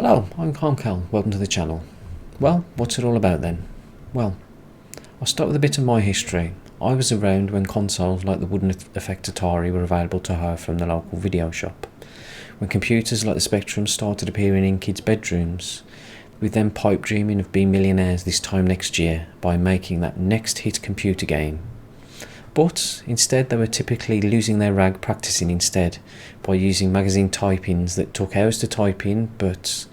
Hello, I'm Cal. Welcome to the channel. Well, what's it all about then? Well, I'll start with a bit of my history. I was around when consoles like the wooden effect Atari were available to hire from the local video shop. When computers like the Spectrum started appearing in kids' bedrooms, with them pipe dreaming of being millionaires this time next year by making that next hit computer game. But instead they were typically losing their rag practicing instead by using magazine type-ins that took hours to type in, but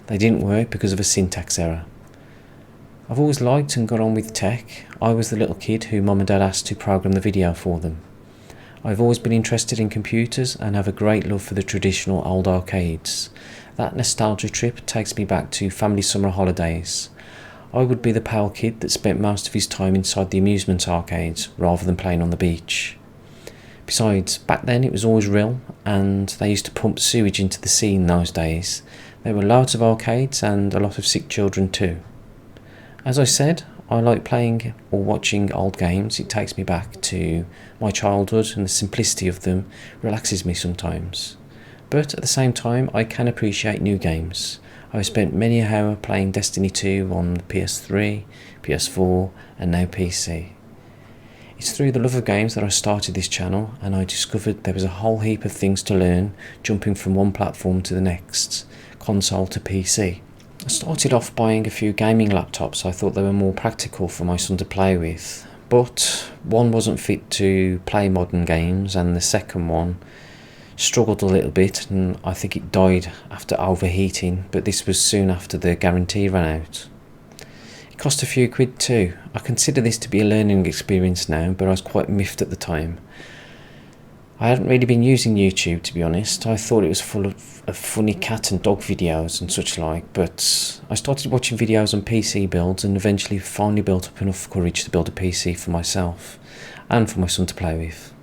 they didn't work because of a syntax error. I've always liked and got on with tech. I was the little kid who mum and dad asked to program the video for them. I've always been interested in computers and have a great love for the traditional old arcades. That nostalgia trip takes me back to family summer holidays. I would be the pale kid that spent most of his time inside the amusement arcades rather than playing on the beach. Besides, back then it was always real and they used to pump sewage into the sea in those days. There were loads of arcades and a lot of sick children too. As I said, I like playing or watching old games. It takes me back to my childhood and the simplicity of them relaxes me sometimes. But at the same time I can appreciate new games. I've spent many an hour playing Destiny 2 on the PS3, PS4 and now PC. It's through the love of games that I started this channel and I discovered there was a whole heap of things to learn jumping from one platform to the next, console to PC. I started off buying a few gaming laptops. I thought they were more practical for my son to play with, but one wasn't fit to play modern games and the second one struggled a little bit and I think it died after overheating, but this was soon after the guarantee ran out. It cost a few quid too. I consider this to be a learning experience now, but I was quite miffed at the time. I hadn't really been using YouTube, to be honest. I thought it was full of funny cat and dog videos and such like, but I started watching videos on PC builds and eventually finally built up enough courage to build a PC for myself and for my son to play with.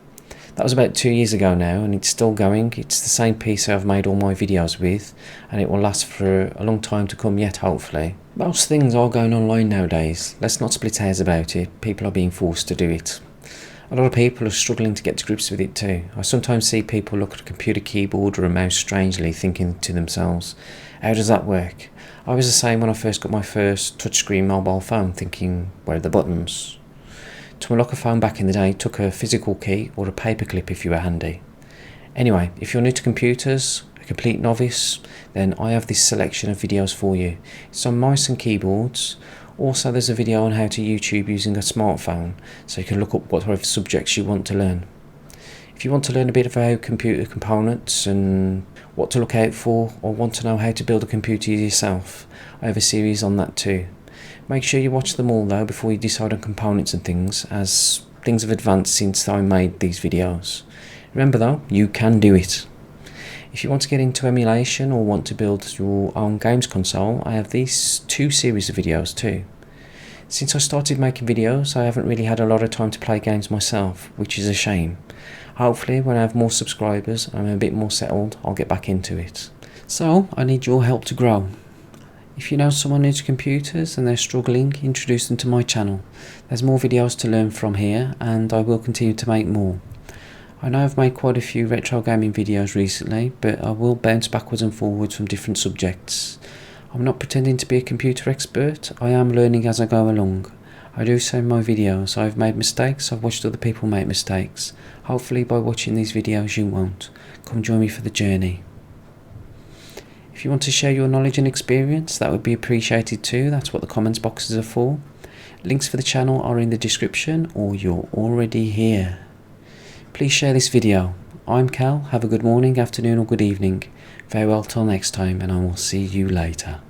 That was about 2 years ago now and it's still going. It's the same PC I've made all my videos with and it will last for a long time to come yet, hopefully. Most things are going online nowadays. Let's not split hairs about it. People are being forced to do it. A lot of people are struggling to get to grips with it too. I sometimes see people look at a computer keyboard or a mouse strangely, thinking to themselves, how does that work? I was the same when I first got my first touchscreen mobile phone, thinking, where are the buttons? To unlock a phone back in the day, it took a physical key or a paperclip if you were handy. Anyway, if you're new to computers, a complete novice, then I have this selection of videos for you. It's on mice and keyboards. Also there's a video on how to YouTube using a smartphone, so you can look up whatever subjects you want to learn. If you want to learn a bit about computer components and what to look out for, or want to know how to build a computer yourself, I have a series on that too. Make sure you watch them all though before you decide on components and things, as things have advanced since I made these videos. Remember though, you can do it. If you want to get into emulation or want to build your own games console, I have these two series of videos too. Since I started making videos, I haven't really had a lot of time to play games myself, which is a shame. Hopefully when I have more subscribers and I'm a bit more settled, I'll get back into it. So I need your help to grow. If you know someone new to computers and they're struggling, introduce them to my channel. There's more videos to learn from here and I will continue to make more. I know I've made quite a few retro gaming videos recently, but I will bounce backwards and forwards from different subjects. I'm not pretending to be a computer expert, I am learning as I go along. I do say in my videos, I've made mistakes, I've watched other people make mistakes. Hopefully by watching these videos you won't. Come join me for the journey. If you want to share your knowledge and experience, that would be appreciated too. That's what the comments boxes are for. Links for the channel are in the description, or you're already here. Please share this video. I'm Cal. Have a good morning, afternoon or good evening. Farewell till next time and I will see you later.